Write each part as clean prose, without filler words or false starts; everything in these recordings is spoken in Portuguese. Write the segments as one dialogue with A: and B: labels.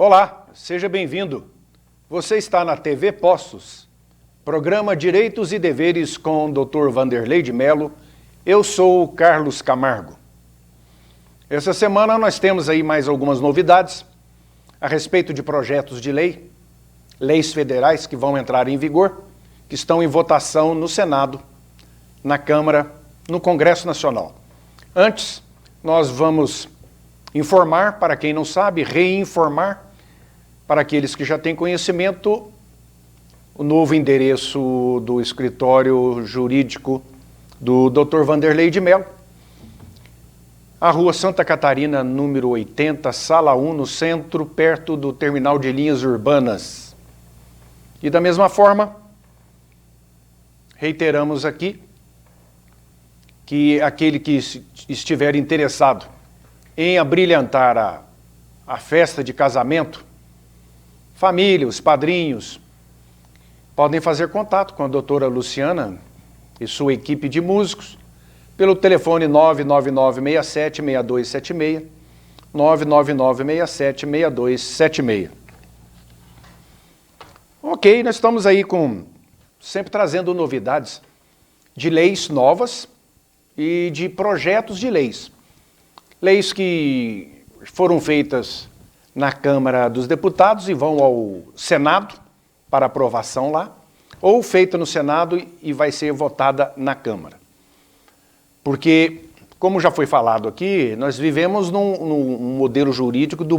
A: Olá, seja bem-vindo. Você está na TV Postos, programa Direitos e Deveres com o Dr. Vanderlei de Mello. Eu sou o Carlos Camargo. Essa semana nós temos aí mais algumas novidades a respeito de projetos de lei, leis federais que vão entrar em vigor, que estão em votação no Senado, na Câmara, no Congresso Nacional. Antes, nós vamos informar, para quem não sabe, reinformar, para aqueles que já têm conhecimento, o novo endereço do escritório jurídico do Dr. Vanderlei de Mello, a Rua Santa Catarina, número 80, Sala 1, no centro, perto do terminal de linhas urbanas. E da mesma forma, reiteramos aqui que aquele que estiver interessado em abrilhantar a festa de casamento, família, os padrinhos, podem fazer contato com a doutora Luciana e sua equipe de músicos pelo telefone 99967-6276, 99967-6276. Ok, nós estamos aí sempre trazendo novidades de leis novas e de projetos de leis. Leis que foram feitas na Câmara dos Deputados e vão ao Senado para aprovação lá, ou feita no Senado e vai ser votada na Câmara. Porque, como já foi falado aqui, nós vivemos num modelo jurídico do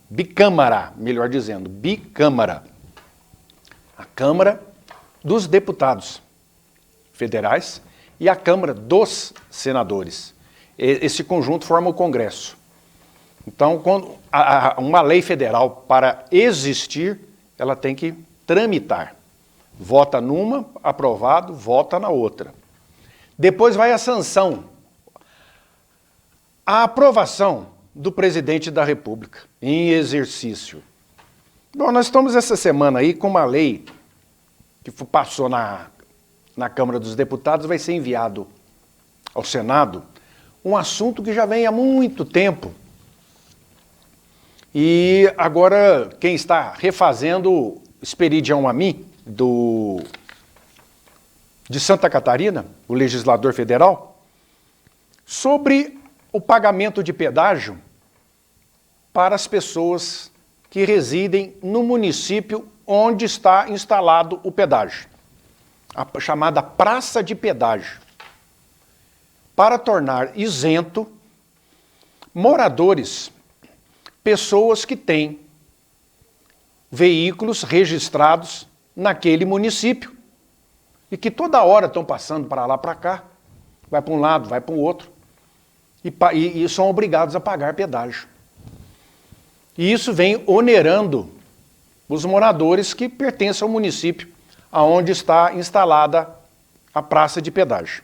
A: bicâmara, melhor dizendo, bicâmara. A Câmara dos Deputados Federais e a Câmara dos Senadores. Esse conjunto forma o Congresso. Então, quando uma lei federal, para existir, ela tem que tramitar. Vota numa, aprovado, vota na outra. Depois vai a sanção, a aprovação do presidente da República, em exercício. Bom, nós estamos essa semana aí com uma lei que passou na Câmara dos Deputados, vai ser enviado ao Senado, um assunto que já vem há muito tempo. E agora quem está refazendo o Expedição AMIN de Santa Catarina, o legislador federal, sobre o pagamento de pedágio para as pessoas que residem no município onde está instalado o pedágio, a chamada praça de pedágio, para tornar isento moradores, pessoas que têm veículos registrados naquele município e que toda hora estão passando para lá, para cá, vai para um lado, vai para o outro, e são obrigados a pagar pedágio. E isso vem onerando os moradores que pertencem ao município aonde está instalada a praça de pedágio.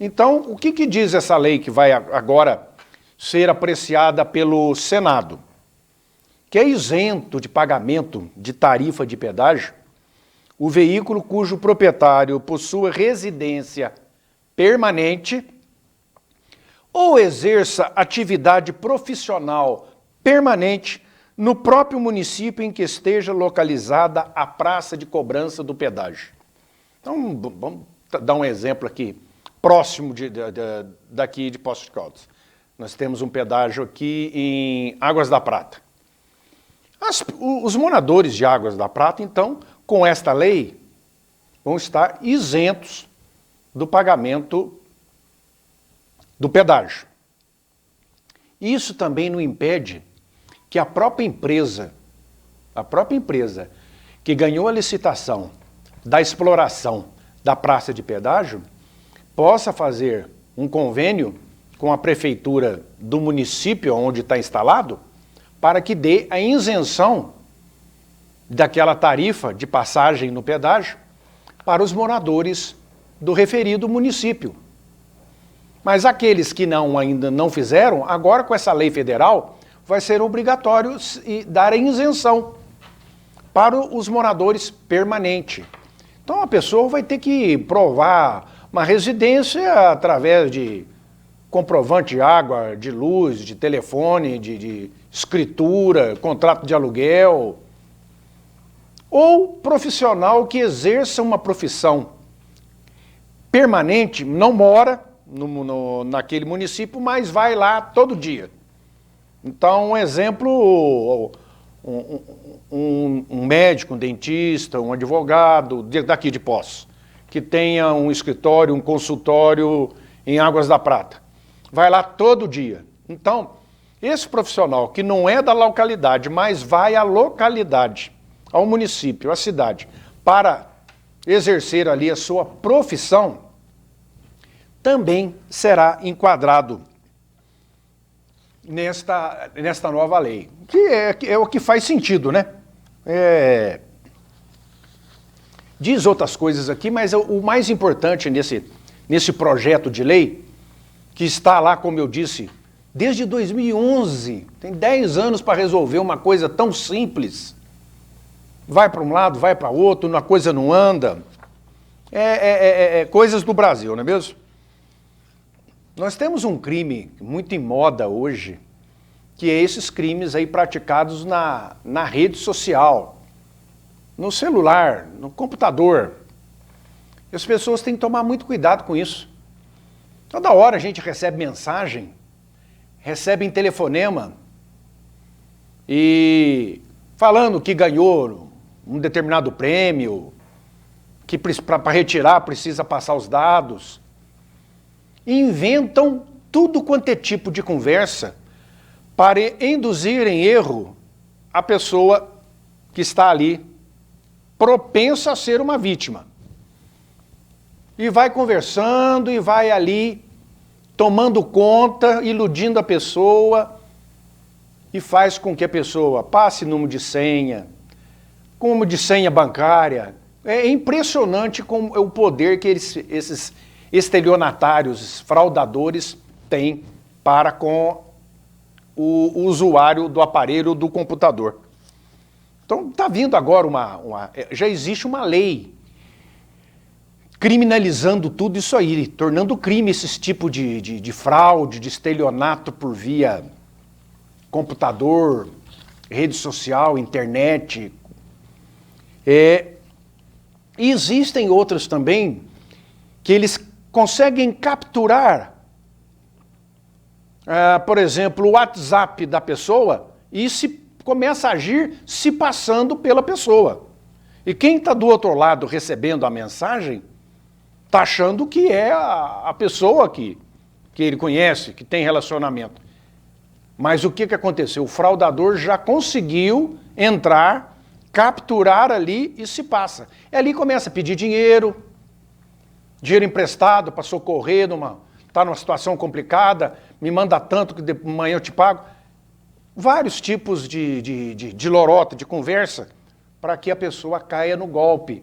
A: Então, o que diz essa lei que vai agora ser apreciada pelo Senado? Que é isento de pagamento de tarifa de pedágio o veículo cujo proprietário possua residência permanente ou exerça atividade profissional permanente no próprio município em que esteja localizada a praça de cobrança do pedágio. Então, vamos dar um exemplo aqui, próximo daqui de Poços de Caldas. Nós temos um pedágio aqui em Águas da Prata. Os moradores de Águas da Prata, então, com esta lei, vão estar isentos do pagamento do pedágio. Isso também não impede que a própria empresa que ganhou a licitação da exploração da praça de pedágio possa fazer um convênio com a prefeitura do município onde está instalado para que dê a isenção daquela tarifa de passagem no pedágio para os moradores do referido município. Mas aqueles que ainda não fizeram, agora com essa lei federal, vai ser obrigatório dar a isenção para os moradores permanentes. Então a pessoa vai ter que provar uma residência através de comprovante de água, de luz, de telefone, de escritura, contrato de aluguel, ou profissional que exerça uma profissão permanente, não mora naquele município, mas vai lá todo dia. Então, um exemplo, um médico, um dentista, um advogado daqui de Poços, que tenha um escritório, um consultório em Águas da Prata. Vai lá todo dia. Então, esse profissional que não é da localidade, mas vai à localidade, ao município, à cidade, para exercer ali a sua profissão, também será enquadrado nesta nova lei, que é o que faz sentido, né? Diz outras coisas aqui, mas o mais importante nesse projeto de lei, que está lá, como eu disse, desde 2011, tem 10 anos para resolver uma coisa tão simples. Vai para um lado, vai para outro, a coisa não anda. Coisas do Brasil, não é mesmo? Nós temos um crime muito em moda hoje, que é esses crimes aí praticados na rede social, no celular, no computador. E as pessoas têm que tomar muito cuidado com isso. Toda hora a gente recebe mensagem, recebe telefonema, e falando que ganhou um determinado prêmio, que para retirar precisa passar os dados. Inventam tudo quanto é tipo de conversa para induzir em erro a pessoa que está ali, propensa a ser uma vítima. E vai conversando e vai ali tomando conta, iludindo a pessoa, e faz com que a pessoa passe número de senha, como de senha bancária. É impressionante como o poder que esses estelionatários, fraudadores têm para com o usuário do aparelho do computador. Então está vindo agora já existe uma lei criminalizando tudo isso aí, tornando crime esses tipos de fraude, de estelionato por via computador, rede social, internet. E existem outras também que eles conseguem capturar, por exemplo, o WhatsApp da pessoa e começa a agir se passando pela pessoa. E quem está do outro lado recebendo a mensagem está achando que é a pessoa que ele conhece, que tem relacionamento. Mas o que aconteceu? O fraudador já conseguiu entrar, capturar ali e se passa. E ali começa a pedir dinheiro emprestado para socorrer, está numa situação complicada, me manda tanto que amanhã eu te pago. Vários tipos de lorota, de conversa, para que a pessoa caia no golpe.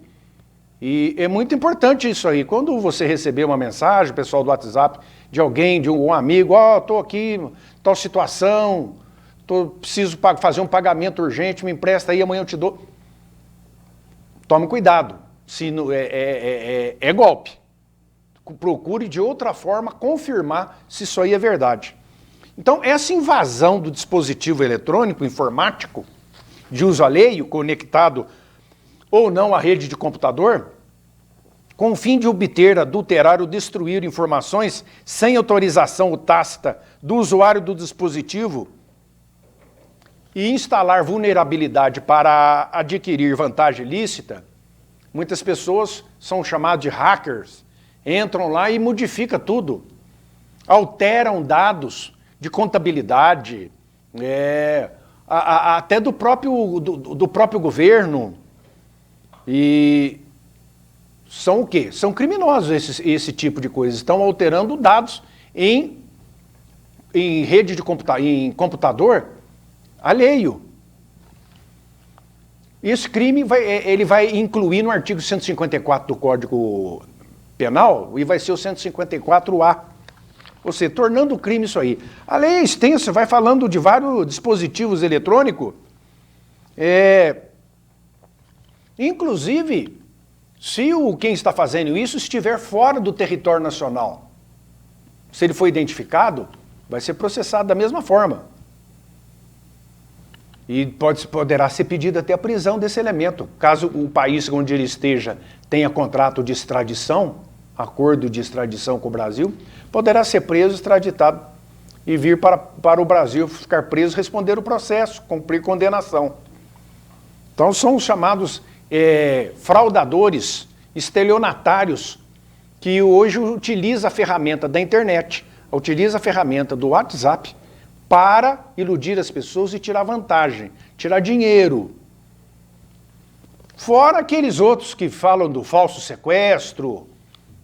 A: E é muito importante isso aí. Quando você receber uma mensagem, pessoal do WhatsApp, de alguém, de um amigo, estou aqui, tal situação, preciso fazer um pagamento urgente, me empresta aí, amanhã eu te dou. Tome cuidado, se é golpe. Procure de outra forma confirmar se isso aí é verdade. Então, essa invasão do dispositivo eletrônico, informático, de uso alheio, conectado ou não à rede de computador, com o fim de obter, adulterar ou destruir informações sem autorização tácita do usuário do dispositivo e instalar vulnerabilidade para adquirir vantagem ilícita, muitas pessoas são chamadas de hackers, entram lá e modificam tudo, alteram dados de contabilidade, até do próprio governo. E são o quê? São criminosos esse tipo de coisa. Estão alterando dados em rede em computador alheio. Esse crime ele vai incluir no artigo 154 do Código Penal e vai ser o 154A. Ou seja, tornando crime isso aí. A lei é extensa, vai falando de vários dispositivos eletrônicos. Inclusive, se quem está fazendo isso estiver fora do território nacional. se ele for identificado, vai ser processado da mesma forma. E poderá ser pedida até a prisão desse elemento. Caso o país onde ele esteja tenha contrato de extradição, acordo de extradição com o Brasil, poderá ser preso, extraditado e vir para o Brasil, ficar preso, responder o processo, cumprir condenação. Então são os chamados fraudadores, estelionatários, que hoje utiliza a ferramenta da internet, utiliza a ferramenta do WhatsApp para iludir as pessoas e tirar vantagem, tirar dinheiro. Fora aqueles outros que falam do falso sequestro,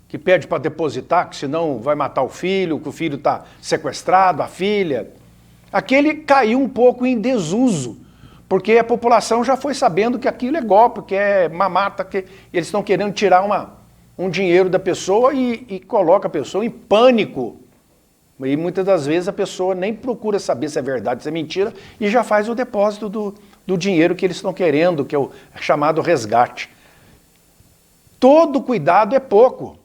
A: que pede para depositar, que senão vai matar o filho, que o filho está sequestrado, a filha. Aquele caiu um pouco em desuso, porque a população já foi sabendo que aquilo é golpe, que é mamata, que eles estão querendo tirar um dinheiro da pessoa e coloca a pessoa em pânico. E muitas das vezes a pessoa nem procura saber se é verdade, se é mentira, e já faz o depósito do dinheiro que eles estão querendo, que é o chamado resgate. Todo cuidado é pouco.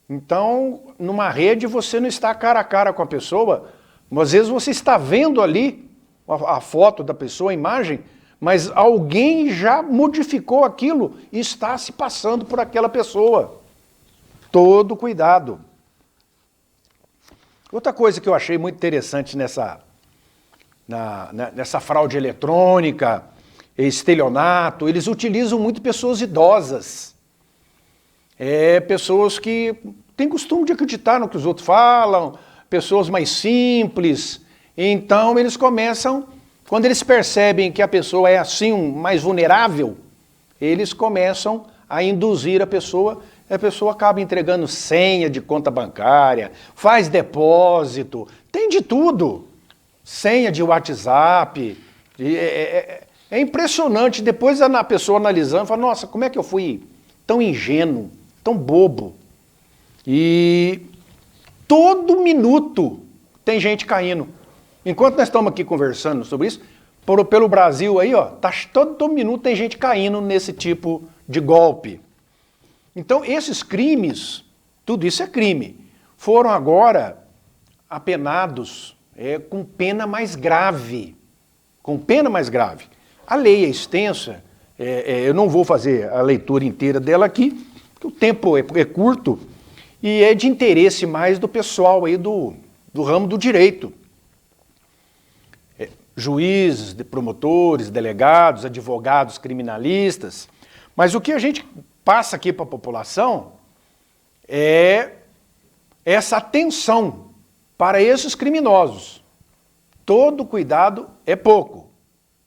A: Então, numa rede, você não está cara a cara com a pessoa, às vezes você está vendo ali a foto da pessoa, a imagem, mas alguém já modificou aquilo e está se passando por aquela pessoa. Todo cuidado. Outra coisa que eu achei muito interessante nessa fraude eletrônica, estelionato, eles utilizam muito pessoas idosas. Pessoas que têm costume de acreditar no que os outros falam, pessoas mais simples. Então eles começam, quando eles percebem que a pessoa é assim, mais vulnerável, eles começam a induzir a pessoa acaba entregando senha de conta bancária, faz depósito, tem de tudo. Senha de WhatsApp. É impressionante, depois a pessoa analisando, fala, nossa, como é que eu fui tão ingênuo, tão bobo? E todo minuto tem gente caindo. Enquanto nós estamos aqui conversando sobre isso, pelo Brasil aí, ó, todo minuto tem gente caindo nesse tipo de golpe. Então, esses crimes, tudo isso é crime, foram agora apenados com pena mais grave. Com pena mais grave. A lei é extensa, eu não vou fazer a leitura inteira dela aqui, porque o tempo é curto e é de interesse mais do pessoal aí do ramo do direito. Juízes, promotores, delegados, advogados, criminalistas. Mas o que a gente passa aqui para a população é essa atenção para esses criminosos. Todo cuidado é pouco.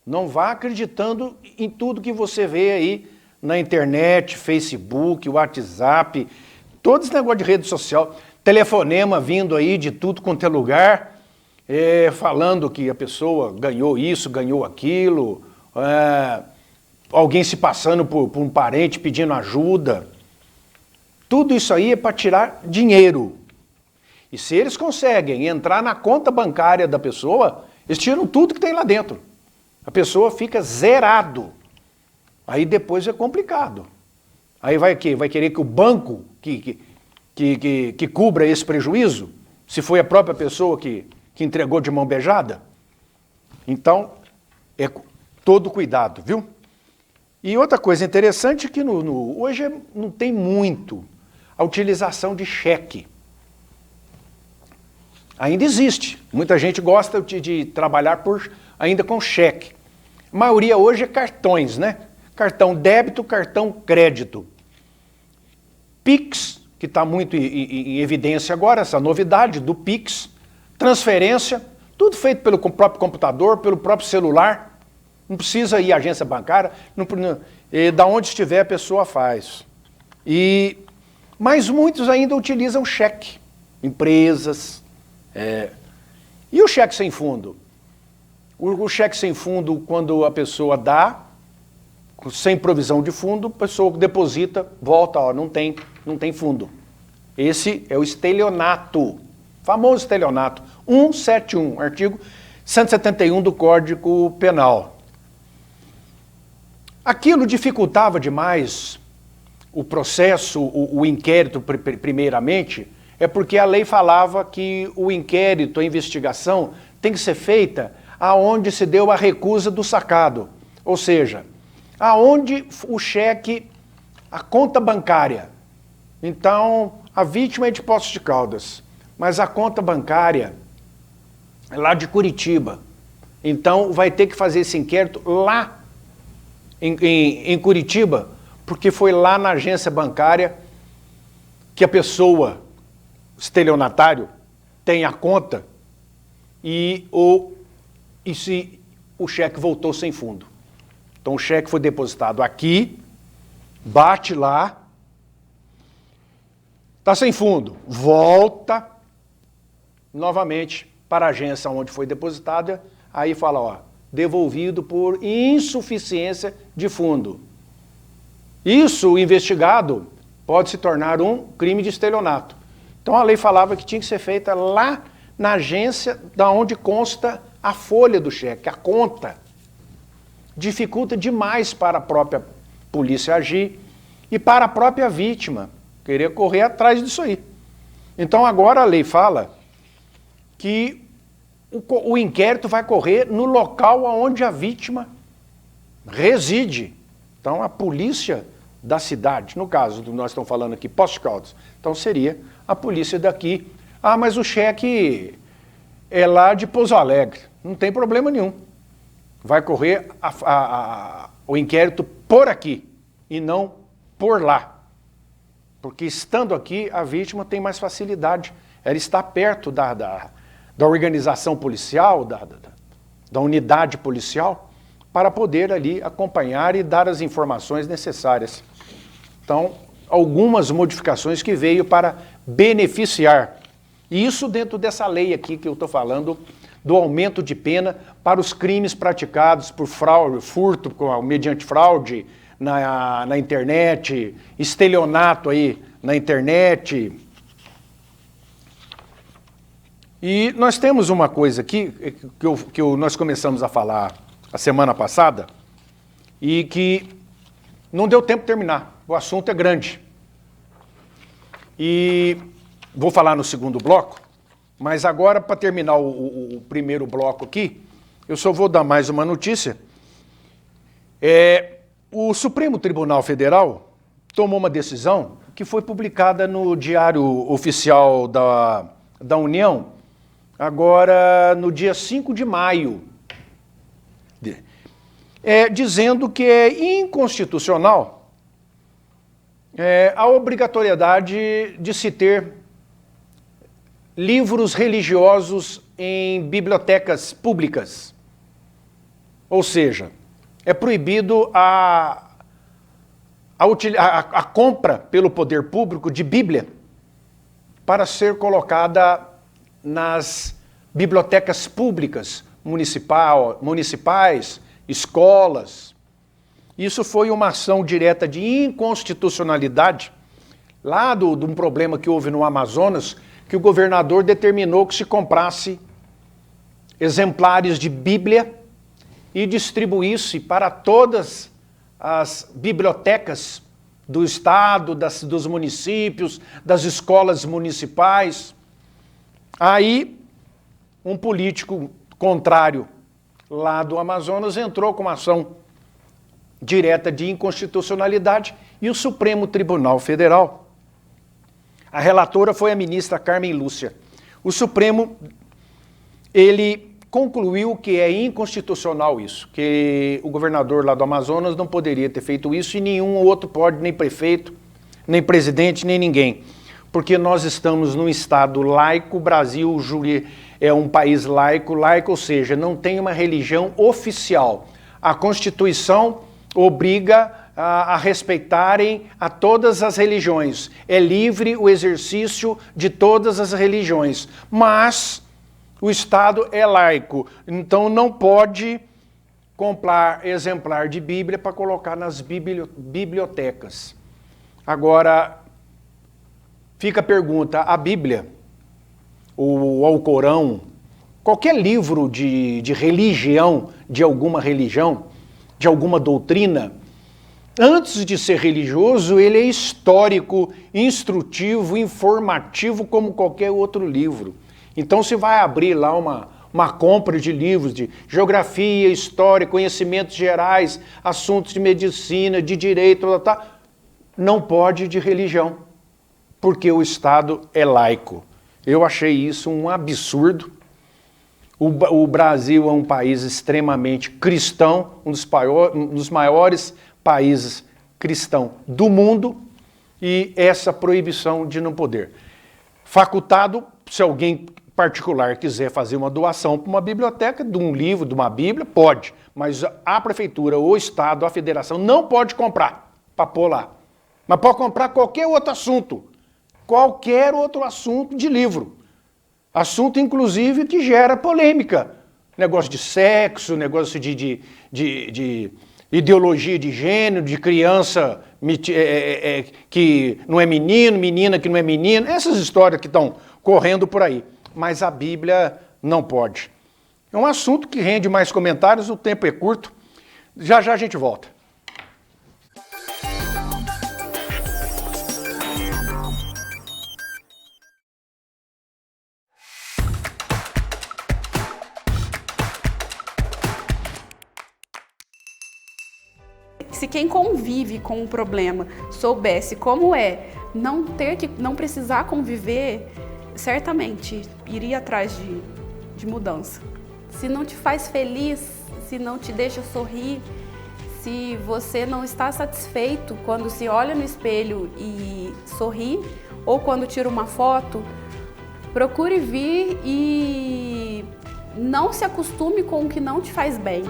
A: Não vá acreditando em tudo que você vê aí na internet, Facebook, WhatsApp, todo esse negócio de rede social, telefonema vindo aí de tudo quanto é lugar, falando que a pessoa ganhou isso, ganhou aquilo, alguém se passando por um parente pedindo ajuda. Tudo isso aí é para tirar dinheiro. E se eles conseguem entrar na conta bancária da pessoa, eles tiram tudo que tem lá dentro. A pessoa fica zerado. Aí depois é complicado. Aí vai querer que o banco que cubra esse prejuízo, se foi a própria pessoa que entregou de mão beijada. Então, é todo cuidado, viu? E outra coisa interessante é que hoje não tem muito a utilização de cheque. Ainda existe. Muita gente gosta de trabalhar ainda com cheque. A maioria hoje é cartões, né? Cartão débito, cartão crédito. Pix, que está muito em evidência agora, essa novidade do Pix. Transferência, tudo feito pelo próprio computador, pelo próprio celular. Não precisa ir à agência bancária, da onde estiver a pessoa faz. Mas muitos ainda utilizam cheque. Empresas. E o cheque sem fundo? O cheque sem fundo, quando a pessoa dá, sem provisão de fundo, a pessoa deposita, volta, ó, não tem fundo. Esse é o estelionato, famoso estelionato, 171, artigo 171 do Código Penal. Aquilo dificultava demais o processo, o inquérito primeiramente, É porque a lei falava que o inquérito, a investigação, tem que ser feita aonde se deu a recusa do sacado. Ou seja, aonde o cheque, a conta bancária. Então, a vítima é de Poços de Caldas, mas a conta bancária é lá de Curitiba. Então, vai ter que fazer esse inquérito lá em Curitiba, porque foi lá na agência bancária que a pessoa, estelionatário, tem a conta e se o cheque voltou sem fundo. Então o cheque foi depositado aqui, bate lá, está sem fundo, volta novamente para a agência onde foi depositada, aí fala, ó, devolvido por insuficiência de fundo. Isso, o investigado, pode se tornar um crime de estelionato. Então a lei falava que tinha que ser feita lá na agência da onde consta a folha do cheque, a conta. Dificulta demais para a própria polícia agir e para a própria vítima querer correr atrás disso aí. Então agora a lei fala que o inquérito vai correr no local onde a vítima reside. Então a polícia da cidade, no caso, nós estamos falando aqui, Poços de Caldas, então seria a polícia daqui. Ah, mas o cheque é lá de Pouso Alegre, não tem problema nenhum. Vai correr o inquérito por aqui e não por lá. Porque estando aqui, a vítima tem mais facilidade. Ela está perto da organização policial, da unidade policial, para poder ali acompanhar e dar as informações necessárias. Então, algumas modificações que veio para beneficiar. E isso dentro dessa lei aqui que eu estou falando, do aumento de pena para os crimes praticados por fraude, furto mediante fraude na internet, estelionato aí na internet. E nós temos uma coisa aqui que nós começamos a falar a semana passada e que não deu tempo de terminar. O assunto é grande. E vou falar no segundo bloco, mas agora, para terminar o primeiro bloco aqui, eu só vou dar mais uma notícia. O Supremo Tribunal Federal tomou uma decisão que foi publicada no Diário Oficial da União, agora no dia 5 de maio, dizendo que é inconstitucional a obrigatoriedade de se ter livros religiosos em bibliotecas públicas. Ou seja, é proibido a compra pelo poder público de Bíblia para ser colocada nas bibliotecas públicas, municipais, escolas. Isso foi uma ação direta de inconstitucionalidade, lá de um problema que houve no Amazonas, que o governador determinou que se comprasse exemplares de Bíblia e distribuísse para todas as bibliotecas do estado, dos municípios, das escolas municipais. Aí, um político contrário lá do Amazonas entrou com uma ação direta de inconstitucionalidade e o Supremo Tribunal Federal. A relatora foi a ministra Carmen Lúcia. O Supremo, ele concluiu que é inconstitucional isso, que o governador lá do Amazonas não poderia ter feito isso e nenhum outro pode, nem prefeito, nem presidente, nem ninguém. Porque nós estamos num estado laico, o Brasil é um país laico, ou seja, não tem uma religião oficial. A Constituição obriga a respeitarem a todas as religiões. É livre o exercício de todas as religiões, mas o Estado é laico, então não pode comprar exemplar de Bíblia para colocar nas bibliotecas. Agora, fica a pergunta, a Bíblia, o Alcorão, qualquer livro de religião, de alguma doutrina, Antes de ser religioso, ele é histórico, instrutivo, informativo, como qualquer outro livro. Então, se vai abrir lá uma compra de livros de geografia, história, conhecimentos gerais, assuntos de medicina, de direito, não pode de religião, porque o Estado é laico. Eu achei isso um absurdo. O Brasil é um país extremamente cristão, um dos maiores países cristãos do mundo, e essa proibição de não poder. Facultado, se alguém particular quiser fazer uma doação para uma biblioteca, de um livro, de uma Bíblia, pode. Mas a prefeitura, o Estado, a federação não pode comprar para pôr lá. Mas pode comprar qualquer outro assunto. Qualquer outro assunto de livro. Assunto, inclusive, que gera polêmica. Negócio de sexo, negócio de ideologia de gênero, de criança que não é menino, menina que não é menina. Essas histórias que estão correndo por aí. Mas a Bíblia não pode. É um assunto que rende mais comentários, o tempo é curto. Já já a gente volta.
B: Se quem convive com um problema soubesse como é não precisar conviver, certamente iria atrás de mudança. Se não te faz feliz, se não te deixa sorrir, se você não está satisfeito quando se olha no espelho e sorri, ou quando tira uma foto, procure vir e não se acostume com o que não te faz bem.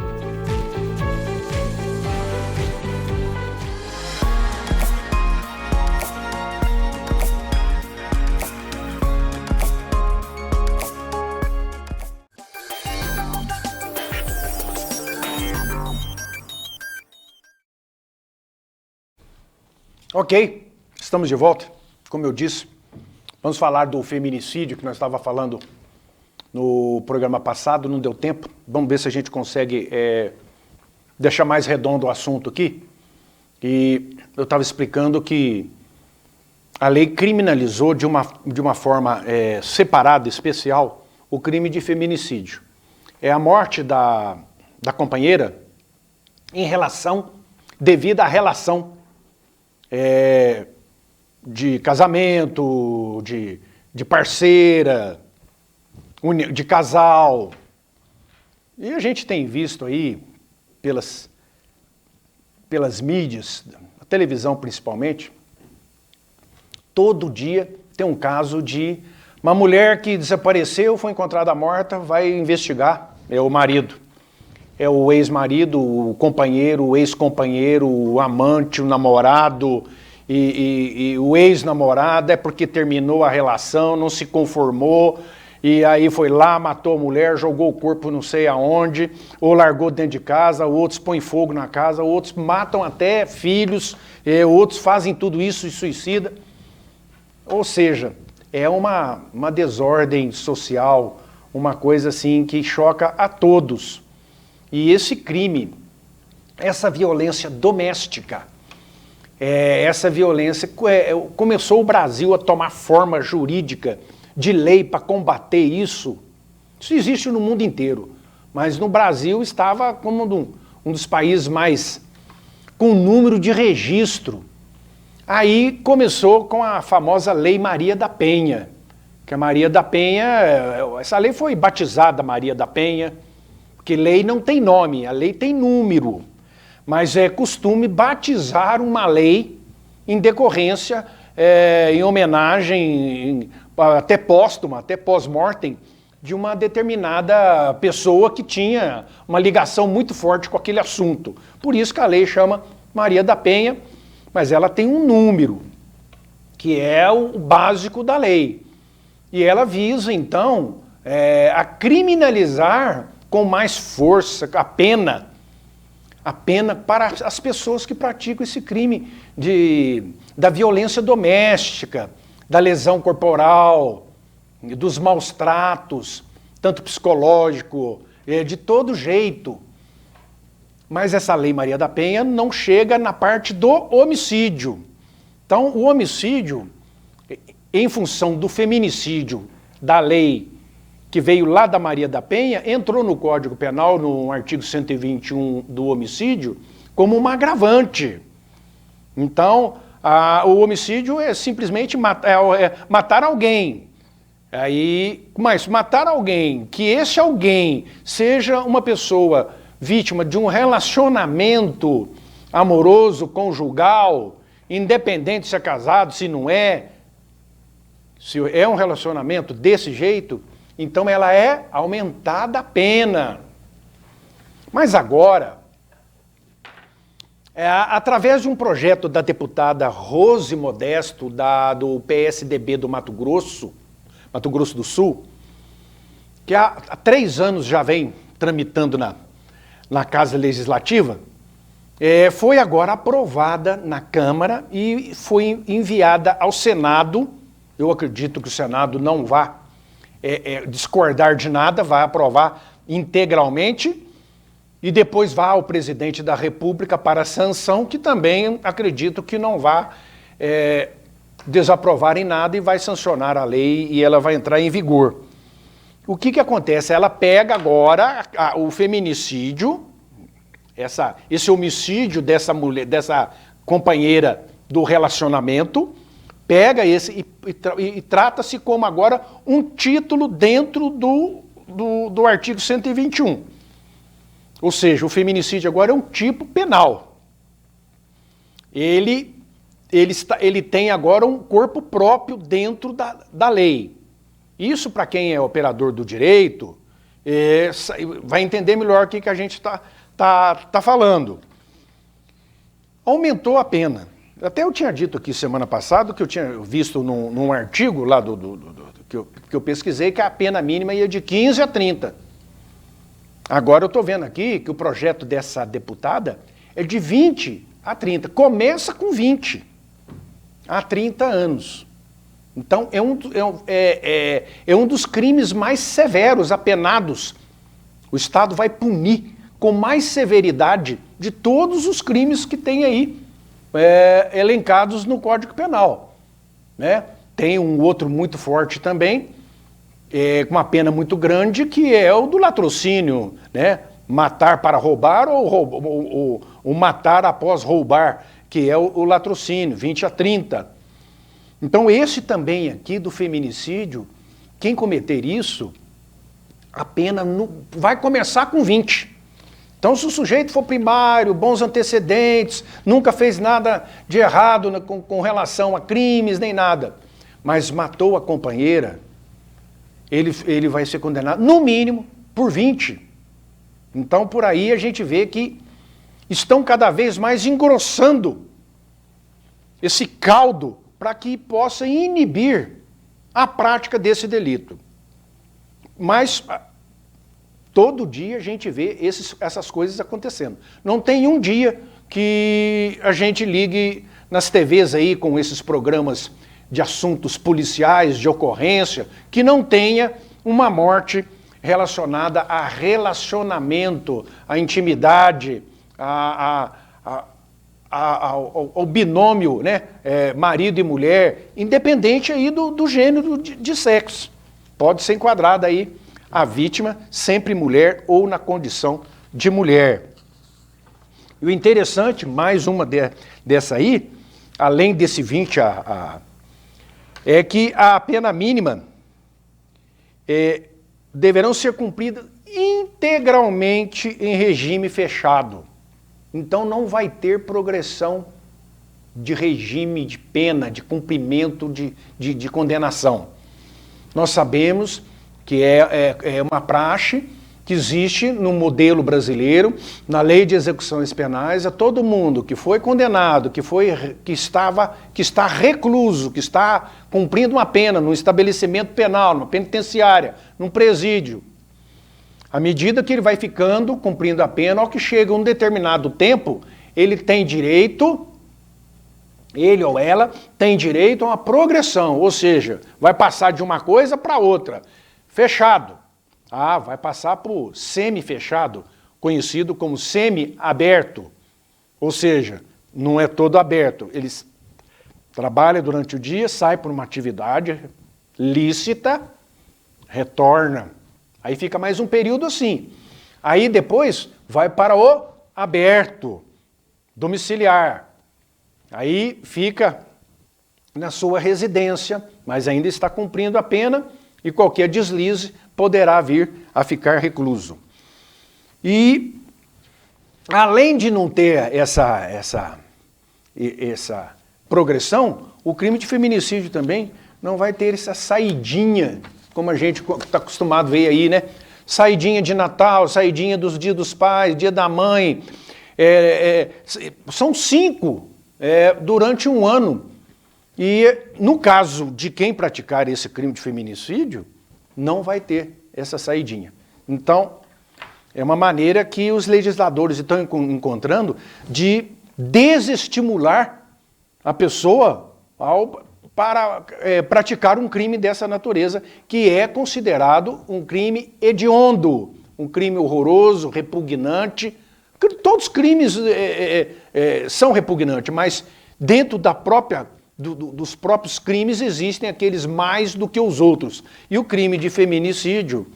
A: Ok, estamos de volta. Como eu disse, vamos falar do feminicídio que nós estávamos falando no programa passado, não deu tempo. Vamos ver se a gente consegue deixar mais redondo o assunto aqui. E eu estava explicando que a lei criminalizou de uma forma separada, especial, o crime de feminicídio. É a morte da companheira devido à relação de casamento, de parceira, de casal. E a gente tem visto aí, pelas mídias, a televisão principalmente, todo dia tem um caso de uma mulher que desapareceu, foi encontrada morta, vai investigar, é o marido. É o ex-marido, o companheiro, o ex-companheiro, o amante, o namorado, e o ex-namorado é porque terminou a relação, não se conformou, e aí foi lá, matou a mulher, jogou o corpo não sei aonde, ou largou dentro de casa, outros põem fogo na casa, outros matam até filhos, outros fazem tudo isso e suicida. Ou seja, é uma desordem social, uma coisa assim que choca a todos. E esse crime, essa violência doméstica, essa violência, começou o Brasil a tomar forma jurídica de lei para combater isso. Isso existe no mundo inteiro, mas no Brasil estava como um dos países mais com número de registro. Aí começou com a famosa Lei Maria da Penha, que a Maria da Penha, essa lei foi batizada Maria da Penha, porque lei não tem nome, a lei tem número, mas é costume batizar uma lei em decorrência, em homenagem, até póstuma, até pós-mortem, de uma determinada pessoa que tinha uma ligação muito forte com aquele assunto. Por isso que a lei chama Maria da Penha, mas ela tem um número, que é o básico da lei. E ela visa, então, a criminalizar com mais força a pena para as pessoas que praticam esse crime da violência doméstica, da lesão corporal, dos maus tratos, tanto psicológico, de todo jeito. Mas essa Lei Maria da Penha não chega na parte do homicídio. Então, o homicídio, em função do feminicídio da lei que veio lá da Maria da Penha, entrou no Código Penal, no artigo 121 do homicídio, como uma agravante. Então, o homicídio é simplesmente matar alguém. Mas matar alguém, que esse alguém seja uma pessoa vítima de um relacionamento amoroso, conjugal, independente se é casado, se não é, se é um relacionamento desse jeito, então ela é aumentada a pena. Mas agora, através de um projeto da deputada Rose Modesto, do PSDB do Mato Grosso do Sul, que há 3 anos já vem tramitando na Casa Legislativa, foi agora aprovada na Câmara e foi enviada ao Senado. Eu acredito que o Senado não vai discordar de nada, vai aprovar integralmente e depois vai ao presidente da República para sanção, que também acredito que não vai desaprovar em nada e vai sancionar a lei e ela vai entrar em vigor. O que acontece? Ela pega agora o feminicídio, esse homicídio dessa mulher, dessa companheira do relacionamento, pega esse e trata-se como agora um título dentro do artigo 121. Ou seja, o feminicídio agora é um tipo penal. Ele tem agora um corpo próprio dentro da lei. Isso, para quem é operador do direito, vai entender melhor o que a gente está falando. Aumentou a pena. Até eu tinha dito aqui semana passada, que eu tinha visto num artigo lá que eu pesquisei, que a pena mínima ia de 15 a 30. Agora eu estou vendo aqui que o projeto dessa deputada é de 20 a 30. Começa com 20 a 30 anos. Então é um dos crimes mais severos, apenados. O Estado vai punir com mais severidade de todos os crimes que tem aí elencados no Código Penal. Né? Tem um outro muito forte também, com uma pena muito grande, que é o do latrocínio, né? Matar para roubar ou matar após roubar, que é o latrocínio, 20 a 30. Então esse também aqui do feminicídio, quem cometer isso, a pena vai começar com 20. Então se o sujeito for primário, bons antecedentes, nunca fez nada de errado com relação a crimes nem nada, mas matou a companheira, ele vai ser condenado, no mínimo, por 20. Então, por aí a gente vê que estão cada vez mais engrossando esse caldo para que possa inibir a prática desse delito. Mas todo dia a gente vê essas coisas acontecendo. Não tem um dia que a gente ligue nas TVs aí com esses programas de assuntos policiais, de ocorrência, que não tenha uma morte relacionada a relacionamento, a intimidade, ao binômio, né? Marido e mulher, independente aí do gênero de sexo. Pode ser enquadrada aí a vítima, sempre mulher ou na condição de mulher. E o interessante, mais uma dessa aí, além desse 20 é que a pena mínima deverão ser cumpridas integralmente em regime fechado. Então não vai ter progressão de regime de pena, de cumprimento de condenação. Nós sabemos que é uma praxe que existe no modelo brasileiro, na lei de execuções penais, a todo mundo que foi condenado, que está recluso, que está cumprindo uma pena num estabelecimento penal, numa penitenciária, num presídio. À medida que ele vai ficando, cumprindo a pena, ao que chega um determinado tempo, ele tem direito, ele ou ela tem direito a uma progressão, ou seja, vai passar de uma coisa para outra, fechado. Vai passar para o semi-fechado, conhecido como semi-aberto, ou seja, não é todo aberto. Eles trabalham durante o dia, saem por uma atividade lícita, retorna. Aí fica mais um período assim. Aí depois vai para o aberto, domiciliar. Aí fica na sua residência, mas ainda está cumprindo a pena e qualquer deslize poderá vir a ficar recluso. E além de não ter essa progressão, o crime de feminicídio também não vai ter essa saidinha, como a gente está acostumado a ver aí, né? Saidinha de Natal, saidinha dos Dias dos Pais, Dia da Mãe. São 5 durante um ano. E no caso de quem praticar esse crime de feminicídio, não vai ter essa saidinha. Então, é uma maneira que os legisladores estão encontrando de desestimular a pessoa para praticar um crime dessa natureza, que é considerado um crime hediondo, um crime horroroso, repugnante. Todos os crimes são repugnantes, mas dentro dos próprios crimes existem aqueles mais do que os outros. E o crime de feminicídio,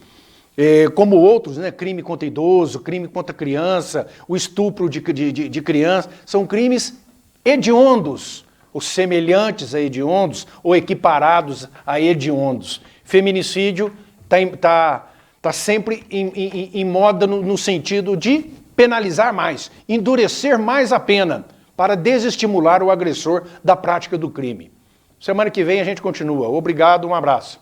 A: como outros, né, crime contra idoso, crime contra criança, o estupro de criança, são crimes hediondos, ou semelhantes a hediondos, ou equiparados a hediondos. Feminicídio está sempre em moda no sentido de penalizar mais, endurecer mais a pena, para desestimular o agressor da prática do crime. Semana que vem a gente continua. Obrigado, um abraço.